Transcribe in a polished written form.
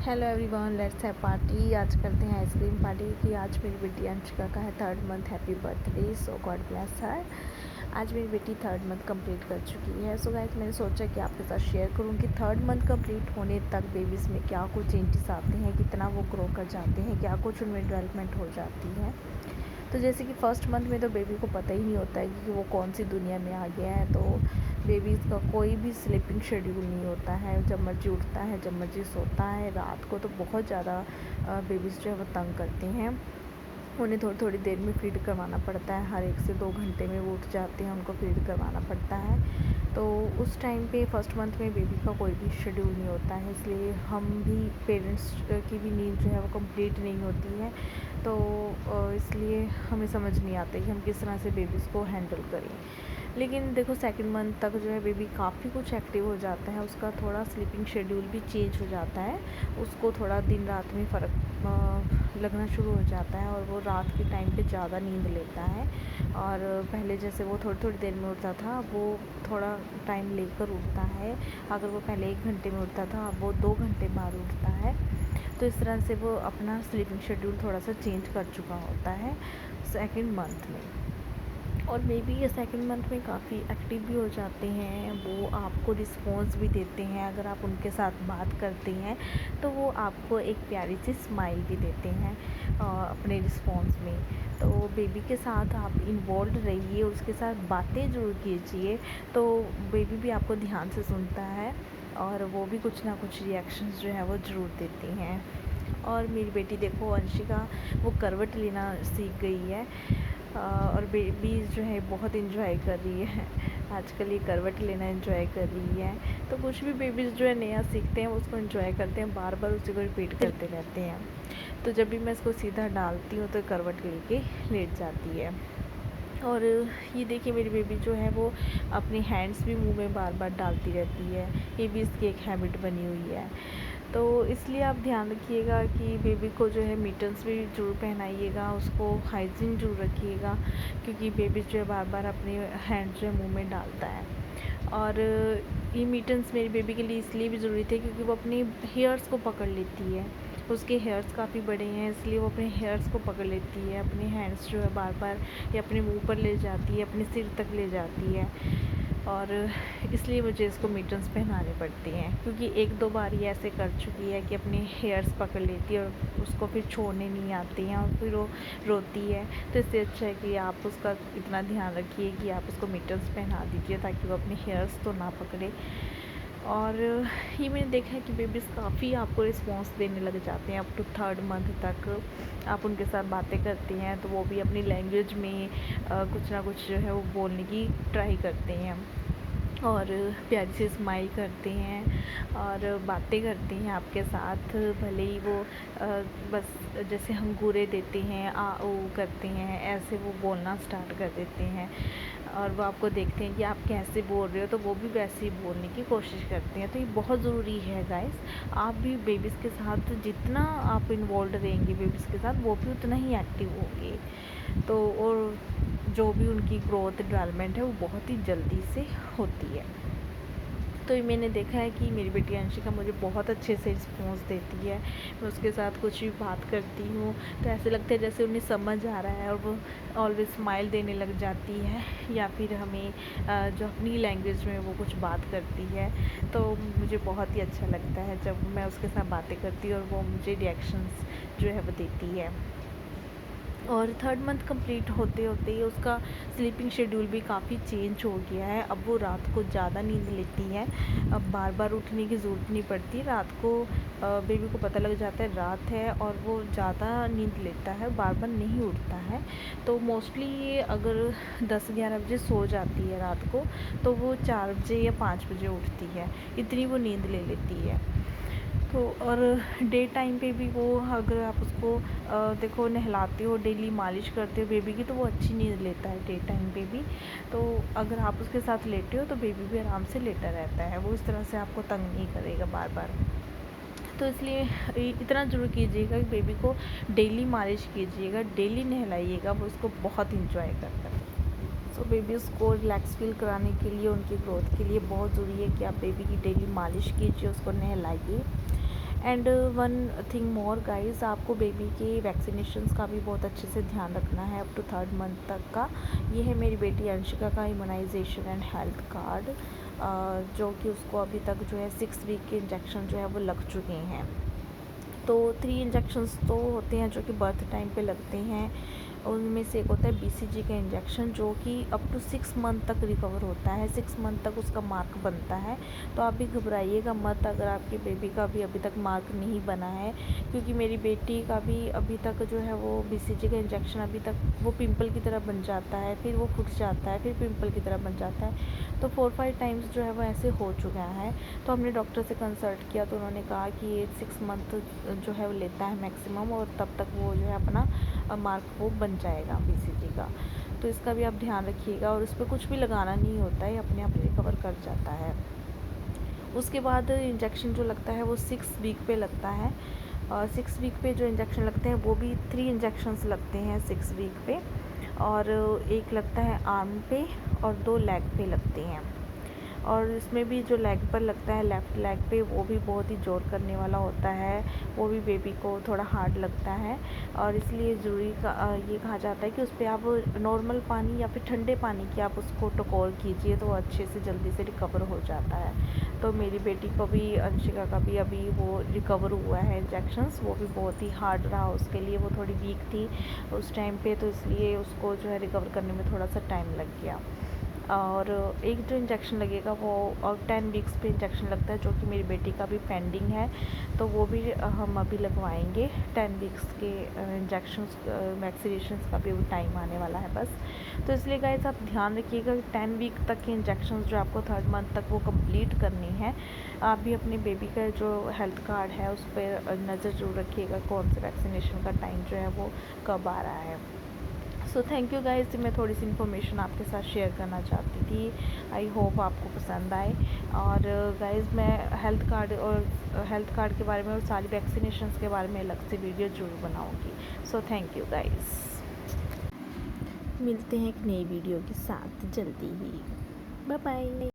Hello everyone, let's have party. आज करते हैं आइसक्रीम पार्टी की। आज मेरी बेटी अंशिका का है 3rd मंथ। हैप्पी बर्थडे, सो गॉड ब्लेस हर। आज मेरी बेटी 3rd मंथ कंप्लीट कर चुकी है। सो गाइस, मैंने सोचा कि आपके साथ शेयर करूं कि 3rd मंथ कंप्लीट होने तक बेबीज़ में क्या कुछ चेंजेस आते हैं, कितना वो ग्रो कर जाते हैं, क्या कुछ उनमें डेवलपमेंट हो जाती है। तो जैसे कि फर्स्ट मंथ में तो बेबी को पता ही नहीं होता है कि वो कौन सी दुनिया में आ गया है। तो बेबीज़ का कोई भी स्लीपिंग शेड्यूल नहीं होता है, जब मर्जी उठता है, जब मर्जी सोता है। रात को तो बहुत ज़्यादा बेबीज़ जो है वो तंग करते हैं। उन्हें थोड़ी थोड़ी देर में फीड करवाना पड़ता है, हर 1 से 2 घंटे में वो उठ जाते हैं, उनको फीड करवाना पड़ता है। तो उस टाइम पे फर्स्ट मंथ में बेबी का कोई भी शेड्यूल नहीं होता है, इसलिए हम भी पेरेंट्स की भी नीड जो है वो कंप्लीट नहीं होती है। तो इसलिए हमें समझ नहीं आता कि हम किस तरह से बेबीज़ को हैंडल करें। लेकिन देखो, सेकंड मंथ तक जो है बेबी काफ़ी कुछ एक्टिव हो जाता है, उसका थोड़ा स्लीपिंग शेड्यूल भी चेंज हो जाता है, उसको थोड़ा दिन रात में फ़र्क लगना शुरू हो जाता है और वो रात के टाइम पे ज़्यादा नींद लेता है। और पहले जैसे वो थोड़ी थोड़ी देर में उठता था, वो थोड़ा टाइम लेकर उठता है। अगर वो पहले 1 घंटे में उठता था, अब वो 2 घंटे बाद उठता है। तो इस तरह से वो अपना स्लीपिंग शेड्यूल थोड़ा सा चेंज कर चुका होता है सेकंड मंथ में। और बेबी ये सेकंड मंथ में काफ़ी एक्टिव भी हो जाते हैं, वो आपको रिस्पॉन्स भी देते हैं। अगर आप उनके साथ बात करते हैं तो वो आपको एक प्यारी सी स्माइल भी देते हैं अपने रिस्पॉन्स में। तो बेबी के साथ आप इन्वॉल्व रहिए, उसके साथ बातें ज़रूर कीजिए, तो बेबी भी आपको ध्यान से सुनता है और वो भी कुछ ना कुछ रिएक्शंस जो है वो ज़रूर देती हैं। और मेरी बेटी देखो अंशिका, वो करवट लेना सीख गई है और बेबी जो है बहुत इन्जॉय कर रही है। आजकल ये करवट लेना इन्जॉय कर रही है। तो कुछ भी बेबीज़ जो है नया सीखते हैं वो उसको इन्जॉय करते हैं, बार बार उसी को रिपीट करते रहते हैं। तो जब भी मैं इसको सीधा डालती हूँ तो करवट लेके लेट जाती है। और ये देखिए, मेरी बेबी जो है वो अपने हैंड्स भी मुंह में बार बार डालती रहती है, ये भी इसकी एक हैबिट बनी हुई है। तो इसलिए आप ध्यान रखिएगा कि बेबी को जो है मिटन्स भी ज़रूर पहनाइएगा, उसको हाइजीन ज़रूर रखिएगा, क्योंकि बेबी जो है बार बार अपने हैंड जो है मुँह में डालता है। और ये मिटन्स मेरी बेबी के लिए इसलिए भी ज़रूरी थे क्योंकि वो अपने हेयर्स को पकड़ लेती है। उसके हेयर्स काफ़ी बड़े हैं, इसलिए वो अपने हेयर्स को पकड़ लेती है, अपने हैंड्स जो है बार बार या अपने मुंह पर ले जाती है, अपने सिर तक ले जाती है। और इसलिए मुझे इसको मिटन्स पहनाने पड़ते हैं, क्योंकि 1-2 बार ये ऐसे कर चुकी है कि अपने हेयर्स पकड़ लेती है और उसको फिर छोड़ने नहीं आते हैं और फिर वो रोती है। तो इससे अच्छा है कि आप उसका इतना ध्यान रखिए कि आप उसको मिटन्स पहना दीजिए ताकि वो अपने हेयर्स तो ना पकड़े। और ये मैंने देखा है कि बेबीज़ काफ़ी आपको रिस्पॉन्स देने लग जाते हैं अप टू 3rd मंथ तक। आप उनके साथ बातें करते हैं तो वो भी अपनी लैंग्वेज में कुछ ना कुछ जो है वो बोलने की ट्राई करते हैं और प्यारी से स्माइल करते हैं और बातें करते हैं आपके साथ। भले ही वो बस जैसे हम घूरे देते हैं, आ ओ करते हैं, ऐसे वो बोलना स्टार्ट कर देते हैं और वो आपको देखते हैं कि आप कैसे बोल रहे हो तो वो भी वैसे ही बोलने की कोशिश करते हैं। तो ये बहुत ज़रूरी है गाइस, आप भी बेबीज़ के साथ जितना आप इन्वॉल्व रहेंगे बेबीज़ के साथ, वो भी उतना ही एक्टिव होंगे। तो और जो भी उनकी ग्रोथ डेवलपमेंट है वो बहुत ही जल्दी से होती है। तो ये मैंने देखा है कि मेरी बेटी अंशिका मुझे बहुत अच्छे से रिस्पॉन्स देती है। मैं उसके साथ कुछ भी बात करती हूँ तो ऐसे लगता है जैसे उन्हें समझ आ रहा है और वो ऑलवेज स्माइल देने लग जाती है, या फिर हमें जो अपनी लैंग्वेज में वो कुछ बात करती है। तो मुझे बहुत ही अच्छा लगता है जब मैं उसके साथ बातें करती हूँ और वो मुझे रिएक्शंस जो है वो देती है। और 3rd मंथ कंप्लीट होते होते ही उसका स्लीपिंग शेड्यूल भी काफ़ी चेंज हो गया है। अब वो रात को ज़्यादा नींद लेती है, अब बार बार उठने की ज़रूरत नहीं पड़ती। रात को बेबी को पता लग जाता है रात है और वो ज़्यादा नींद लेता है, बार बार नहीं उठता है। तो मोस्टली ये अगर 10-11 बजे सो जाती है रात को, तो वो 4 बजे या 5 बजे उठती है, इतनी वो नींद ले लेती है। तो और डे टाइम पे भी वो, अगर आप उसको देखो नहलाते हो, डेली मालिश करते हो बेबी की, तो वो अच्छी नींद लेता है डे टाइम पे भी। तो अगर आप उसके साथ लेटे हो तो बेबी भी आराम से लेटा रहता है, वो इस तरह से आपको तंग नहीं करेगा बार बार। तो इसलिए इतना ज़रूर कीजिएगा कि बेबी को डेली मालिश कीजिएगा, डेली नहलाइएगा, वो उसको बहुत इंजॉय करता है। सो बेबीज़ को रिलैक्स फील कराने के लिए, उनकी ग्रोथ के लिए बहुत ज़रूरी है कि आप बेबी की डेली मालिश कीजिए, उसको नहलाइए। And one thing more guys, आपको बेबी के वैक्सीनेशंस का भी बहुत अच्छे से ध्यान रखना है अप टू 3rd मंथ तक का। ये है मेरी बेटी अंशिका का इम्यूनाइजेशन एंड हेल्थ कार्ड, जो कि उसको अभी तक जो है 6 वीक के इंजेक्शन जो है वो लग चुके हैं। तो 3 इंजेक्शंस तो होते हैं जो कि बर्थ टाइम पे लगते हैं। उनमें से एक होता है BCG का इंजेक्शन, जो कि अप टू 6 मंथ तक रिकवर होता है, 6 मंथ तक उसका मार्क बनता है। तो आप भी घबराइएगा मत अगर आपकी बेबी का भी अभी तक मार्क नहीं बना है, क्योंकि मेरी बेटी का भी अभी तक जो है वो BCG का इंजेक्शन अभी तक वो पिंपल की तरह बन जाता है, फिर वो फूट जाता है, फिर पिंपल की तरह बन जाता है। तो 4-5 टाइम्स जो है वो ऐसे हो चुका है। तो हमने डॉक्टर से कंसल्ट किया तो उन्होंने कहा कि ये 6 मंथ जो है वो लेता है मैक्सिमम, और तब तक वो जो है अपना मार्क वो बन जाएगा BCG का। तो इसका भी आप ध्यान रखिएगा, और उस पर कुछ भी लगाना नहीं होता है, अपने आप रिकवर कर जाता है। उसके बाद इंजेक्शन जो लगता है वो 6 वीक पे लगता है, और 6 वीक पे जो इंजेक्शन लगते हैं वो भी 3 इंजेक्शंस लगते हैं 6 वीक पे, और एक लगता है आर्म पे और 2 लेग पे लगते हैं। और इसमें भी जो लेग पर लगता है, लेफ़्ट लेग पे, वो भी बहुत ही ज़ोर करने वाला होता है, वो भी बेबी को थोड़ा हार्ड लगता है। और इसलिए ज़रूरी का ये कहा जाता है कि उस पर आप नॉर्मल पानी या फिर ठंडे पानी की आप उसको टकोर कीजिए, तो वो अच्छे से जल्दी से रिकवर हो जाता है। तो मेरी बेटी को भी, अंशिका का भी अभी वो रिकवर हुआ है इंजेक्शंस। वो भी बहुत ही हार्ड रहा उसके लिए, वो थोड़ी वीक थी उस टाइम पे, तो इसलिए उसको जो है रिकवर करने में थोड़ा सा टाइम लग गया। और एक जो इंजेक्शन लगेगा वो और 10 वीक्स पे इंजेक्शन लगता है, जो कि मेरी बेटी का भी पेंडिंग है, तो वो भी हम अभी लगवाएंगे। 10 वीक्स के इंजेक्शंस वैक्सीनेशंस का भी टाइम आने वाला है बस। तो इसलिए गाइस आप ध्यान रखिएगा कि 10 वीक तक के इंजेक्शंस जो आपको 3rd मंथ तक वो कंप्लीट करनी है। आप भी अपने बेबी का जो हेल्थ कार्ड है उस पर नज़र जरूर रखिएगा, कौन से वैक्सीनेशन का टाइम जो है वो कब आ रहा है। सो थैंक यू गाइस, मैं थोड़ी सी इन्फॉर्मेशन आपके साथ शेयर करना चाहती थी। आई होप आपको पसंद आए। और गाइस मैं हेल्थ कार्ड के बारे में और सारी वैक्सीनेशंस के बारे में अलग से वीडियो ज़रूर बनाऊंगी। सो थैंक यू गाइस, मिलते हैं एक नई वीडियो के साथ जल्दी ही। Bye bye.